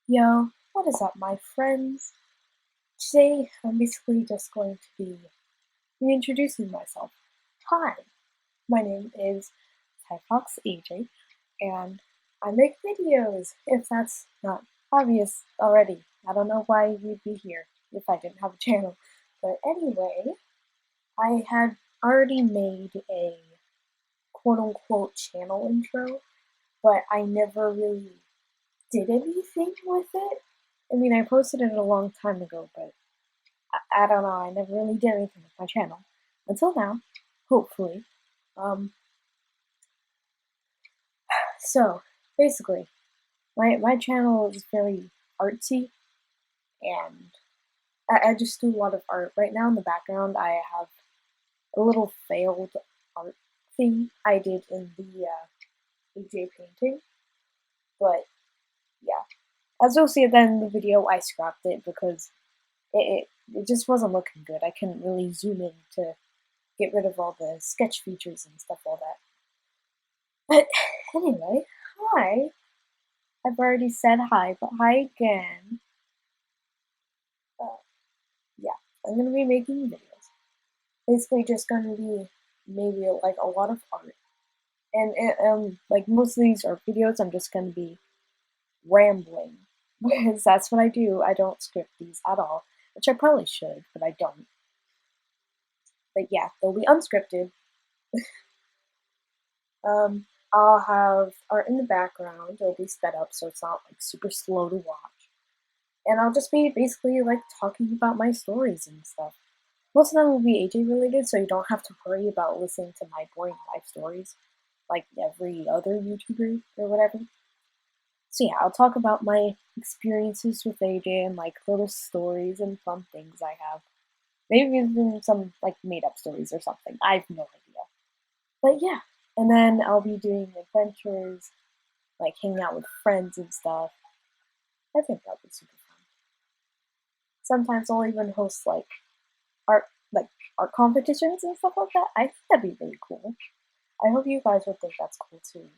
Yo, what is up, my friends? Today, I'm basically just going to be reintroducing myself. Hi, my name is Taifox AJ, and I make videos, if that's not obvious already. I don't know why you'd be here if I didn't have a channel. But anyway, I had already made a quote-unquote channel intro, but I never really did anything with it. I mean, I posted it a long time ago, but I don't know, I never really did anything with my channel. Until now, hopefully. Um, so, basically, my channel is very artsy, and I just do a lot of art. Right now in the background, I have a little failed art thing I did in the AJ painting, but yeah. As you'll see at the end of the video, I scrapped it because it just wasn't looking good. I couldn't really zoom in to get rid of all the sketch features and stuff like that. But anyway, hi. I've already said hi, but hi again. Uh, yeah, I'm gonna be making videos. Basically, just gonna be maybe like a lot of art, and like most of these art videos, I'm just gonna be rambling because that's what I do. I don't script these at all, which I probably should, but I don't. But yeah, they'll be unscripted. I'll have art in the background. It'll be sped up so it's not like super slow to watch. And I'll just be basically like talking about my stories and stuff. Most of them will be AJ related, so you don't have to worry about listening to my boring life stories like every other YouTuber or whatever. So yeah, I'll talk about my experiences with AJ and like little stories and fun things I have. Maybe even some like made up stories or something. I have no idea. But yeah, and then I'll be doing adventures, like hanging out with friends and stuff. I think that'll be super fun. Sometimes I'll even host art like art competitions and stuff like that. I think that'd be really cool. I hope you guys would think that's cool too.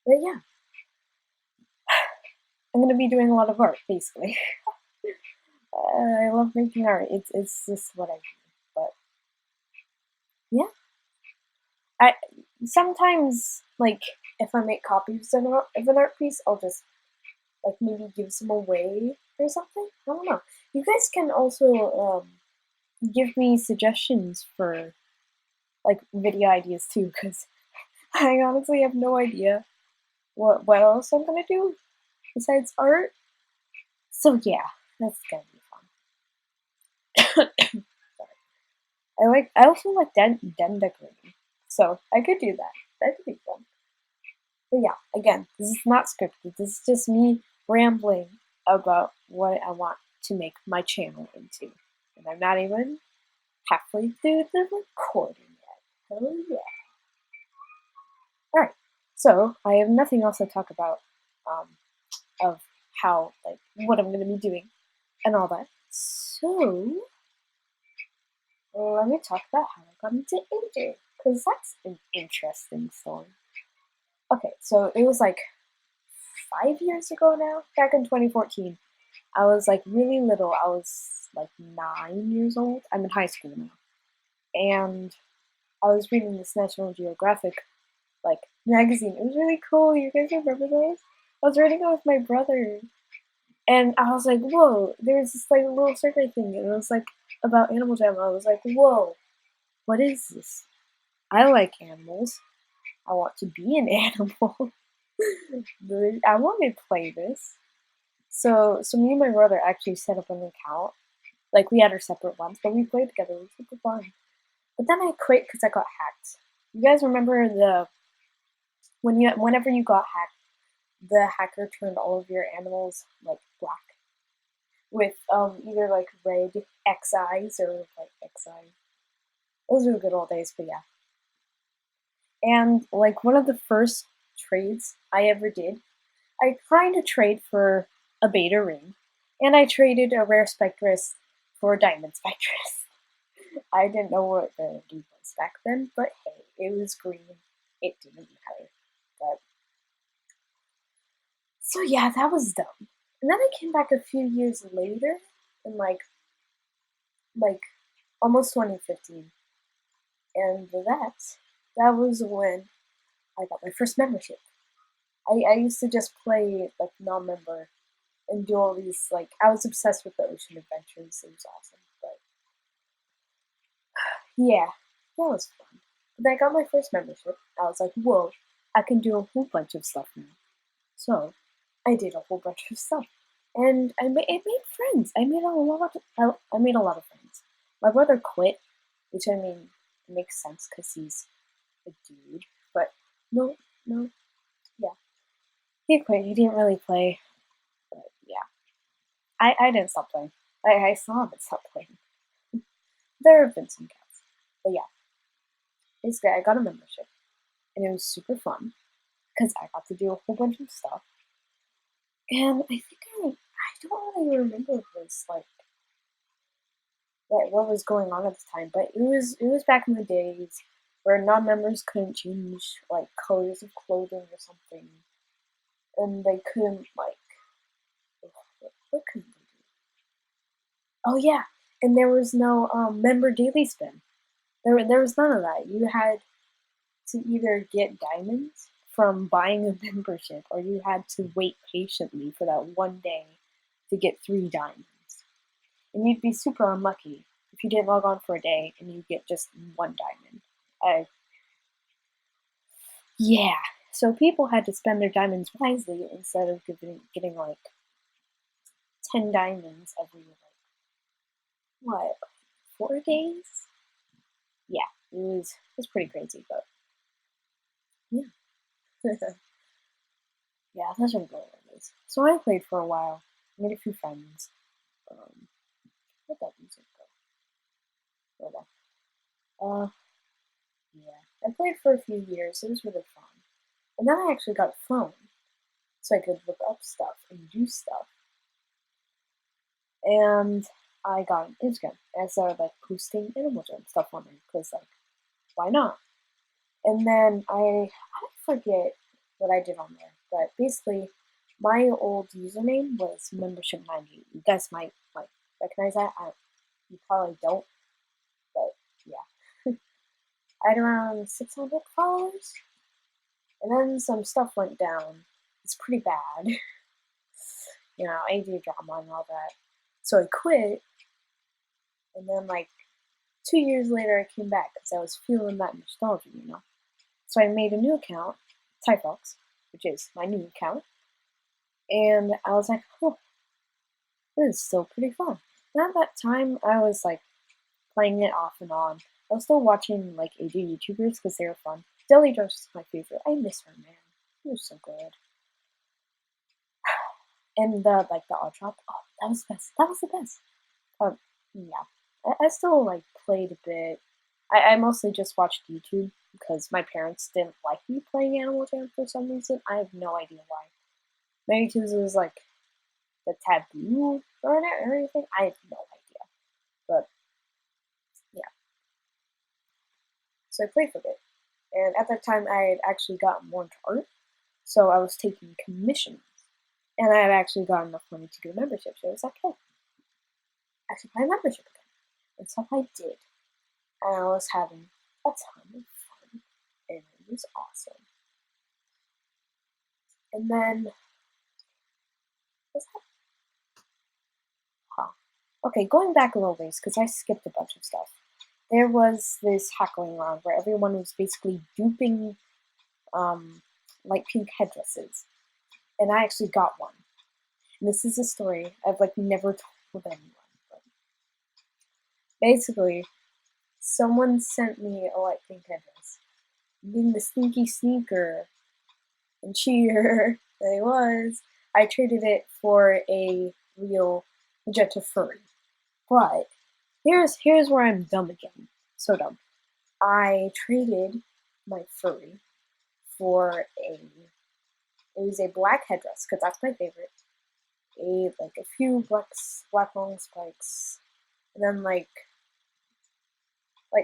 But yeah, I'm gonna be doing a lot of art basically. I love making art. It's just what I do. But yeah, I sometimes like if I make copies of an art piece, I'll just like maybe give some away or something. I don't know. You guys can also give me suggestions for like video ideas too, because I honestly have no idea what else I'm gonna do besides art. So yeah, that's gonna be fun. I also like den decorating, so I could do that. That could be fun. But yeah, again, this is not scripted. This is just me rambling about what I want to make my channel into, and I'm not even halfway through the recording yet. Oh yeah. Alright, so I have nothing else to talk about of how, like, what I'm going to be doing and all that. So, let me talk about how I got into AJ, because that's an interesting story. Okay, so it was like 5 years ago now, back in 2014. I was like really little. I was like 9 years old. I'm in high school now. And I was reading this National Geographic like magazine. It was really cool. You guys remember those? I was reading it with my brother, and I was like, "Whoa!" There's this like little survey thing, and it was like about Animal Jam. I was like, "Whoa, what is this? I like animals. I want to be an animal. I want to play this." So me and my brother actually set up an account. Like we had our separate ones, but we played together. It was super fun. But then I quit because I got hacked. You guys remember whenever you got hacked, the hacker turned all of your animals like black with either like red X eyes or like X eyes. Those were the good old days, but yeah. And like one of the first trades I ever did, I tried to trade for a beta ring, and I traded a rare Spectress for a diamond Spectress. I didn't know what the D was back then, but hey, it was green. It didn't matter. But So yeah, that was dumb. And then I came back a few years later, in like almost 2015, and that was when I got my first membership. I used to just play like non-member and do all these like I was obsessed with the ocean adventures. It was awesome. But yeah, that was fun. But then I got my first membership. I was like, whoa, I can do a whole bunch of stuff now. So I did a whole bunch of stuff, and it made friends. I made a lot of friends. My brother quit, which I mean it makes sense because he's a dude. But no, no, yeah, he quit. He didn't really play. But yeah, I didn't stop playing. I still haven't stopped playing. There have been some cats, but yeah, basically I got a membership, and it was super fun because I got to do a whole bunch of stuff. And I don't really remember if it was like what was going on at the time, but it was back in the days where non-members couldn't change like colors of clothing or something, and they couldn't like what couldn't they do? Oh yeah, and there was no member daily spin. There was none of that. You had to either get diamonds from buying a membership, or you had to wait patiently for that one day to get 3 diamonds. And you'd be super unlucky if you didn't log on for a day and you get just 1 diamond. Yeah. So people had to spend their diamonds wisely instead of getting like 10 diamonds every like what 4 days. Yeah, it was pretty crazy, but yeah, yeah, those are good memories. So I played for a while, made a few friends. Um, where'd that music go? Oh, well. Yeah, I played for a few years. It was really fun. And then I actually got a phone so I could look up stuff and do stuff. And I got an Instagram and I started like posting Animal Jam stuff on there because like why not? And then I forget what I did on there, but basically my old username was membership90. You guys might like recognize that. You probably don't, but yeah. I had around 600 followers, and then some stuff went down. It's pretty bad. AD drama and all that. So I quit, and then like 2 years later I came back because I was feeling that nostalgia. So I made a new account, Taifox, which is my new account, and I was like, oh, this is still pretty fun. And at that time, I was like playing it off and on. I was still watching like AD YouTubers because they were fun. Deli Dress is my favorite. I miss her, man. She was so good. And the odd drop, oh, that was the best. That was the best. Yeah, I still like played a bit. I mostly just watched YouTube because my parents didn't like me playing Animal Jam for some reason. I have no idea why. Maybe because it was like the taboo on it or anything. I have no idea. But yeah, so I played for a bit, and at that time I had actually gotten more into art, so I was taking commissions, and I had actually got enough money to get a membership. So I was like, hey, I should buy a membership again. And so I did. And I was having a ton of fun. And it was awesome. And then, what's that? Huh. Okay, going back a little ways, because I skipped a bunch of stuff. There was this hack going around where everyone was basically duping, like pink headdresses. And I actually got one. And this is a story I've like never told anyone. But basically, someone sent me a light pink headdress. Being the sneaky sneaker and cheater that I was, I traded it for a real magenta furry. But here's where I'm dumb again. So dumb. I traded my furry for it was a black headdress because that's my favorite. A few black long spikes, and then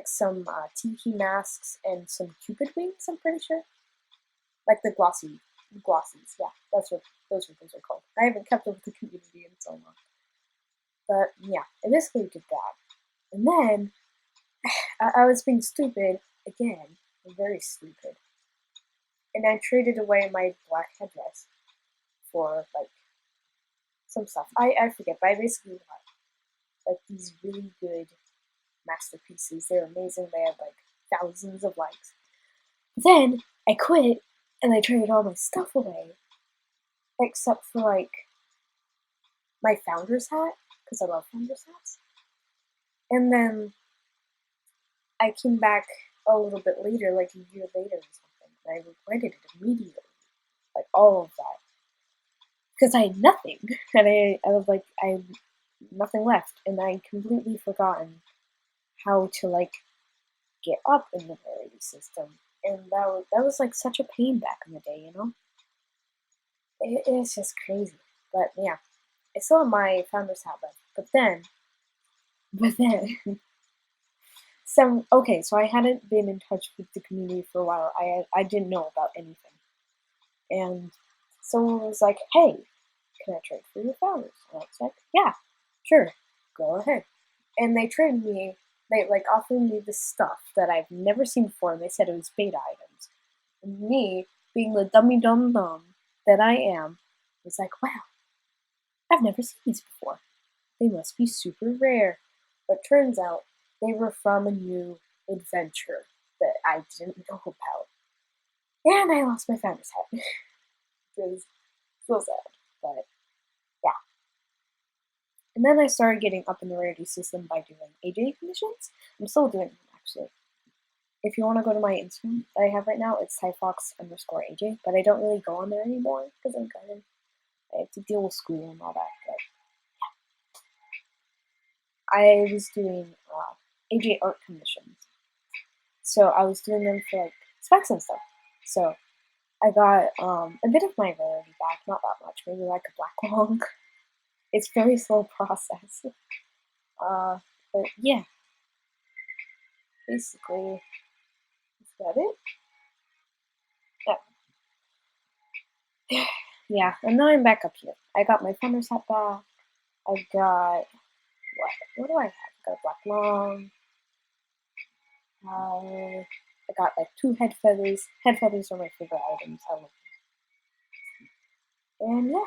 some tiki masks and some cupid wings. I'm pretty sure, like the glossy glossies. Yeah, that's what those are called. I haven't kept up with the community in so long. But yeah, I basically did that. And then I was being stupid again, very stupid. And I traded away my black headdress for like some stuff. I forget, but I basically got like these really good masterpieces. They're amazing. They had like thousands of likes. Then I quit and I traded all my stuff away, except for like my founder's hat, because I love founder's hats. And then I came back a little bit later, like a year later or something, and I regretted it immediately. Like all of that. Because I had nothing. And I was like, I had nothing left. And I completely forgotten how to like get up in the rarity system. And that was like such a pain back in the day, you know? It's just crazy. But yeah. I still have my founder's hat left. But then so I hadn't been in touch with the community for a while. I didn't know about anything. And someone was like, hey, can I trade for your founders? And I was like, yeah, sure, go ahead. And they traded me, they like offered me this stuff that I've never seen before, and they said it was beta items. And me, being the dummy dum dum that I am, was like, wow, I've never seen these before. They must be super rare. But turns out they were from a new adventure that I didn't know about. And I lost my founder's hat. It was so sad, but yeah. And then I started getting up in the rarity system by doing AJ commissions. I'm still doing them, actually. If you want to go to my Instagram that I have right now, it's Taifox_AJ, but I don't really go on there anymore because I have to deal with school and all that. But I was doing AJ art commissions. So I was doing them for like specs and stuff. So I got a bit of my rarity back, not that much, maybe like a black long. It's a very slow process. But yeah, basically, is that it? Yeah. Yeah, and now I'm back up here. I got my founder's hat back. I got, what do I have? I got a black long. I got like 2 head feathers. Head feathers are my favorite items. I love them. And yeah.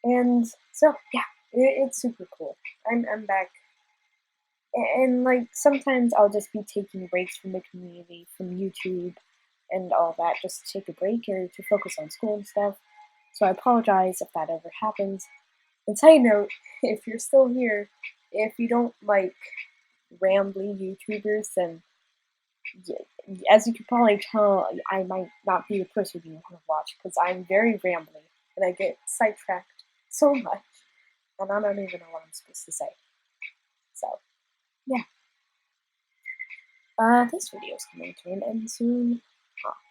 And so, yeah, it's super cool. I'm back. And like sometimes I'll just be taking breaks from the community, from YouTube and all that, just to take a break or to focus on school and stuff. So I apologize if that ever happens. And side note, if you're still here, if you don't like rambly YouTubers, then as you can probably tell, I might not be the person you want to watch because I'm very rambly and I get sidetracked so much, and I don't even know what I'm supposed to say. So, yeah. This video is coming to an end soon.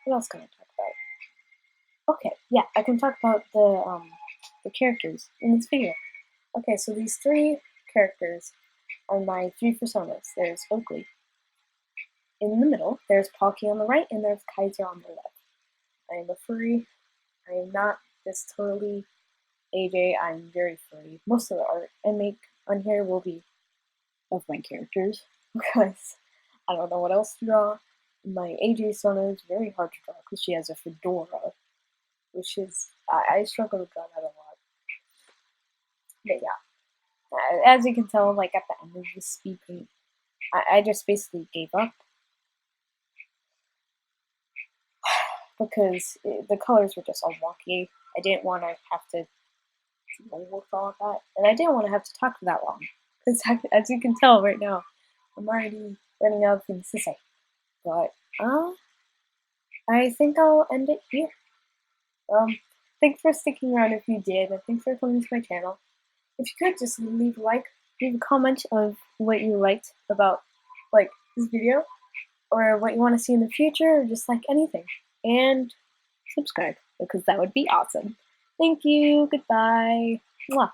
What else can I talk about? Okay, yeah, I can talk about the characters in this video. Okay, so these 3 characters are my 3 personas. There's Oakley in the middle, there's Palki on the right, and there's Kaiser on the left. I am a furry. I am not this totally AJ, I'm very furry. Most of the art I make on here will be of my characters, because I don't know what else to draw. My AJ Sona is very hard to draw because she has a fedora, which is, I struggle to draw that a lot. But yeah, as you can tell, like at the end of the Speedpaint, I just basically gave up. Because the colors were just all wonky. I didn't want to have to deal with all of that. And I didn't want to have to talk for that long. Because as you can tell right now, I'm already running out of things to say. But, I think I'll end it here. Thanks for sticking around if you did, and thanks for coming to my channel. If you could, just leave a like, leave a comment of what you liked about, like, this video, or what you want to see in the future, or just, like, anything. And subscribe, because that would be awesome. Thank you, goodbye. Mwah.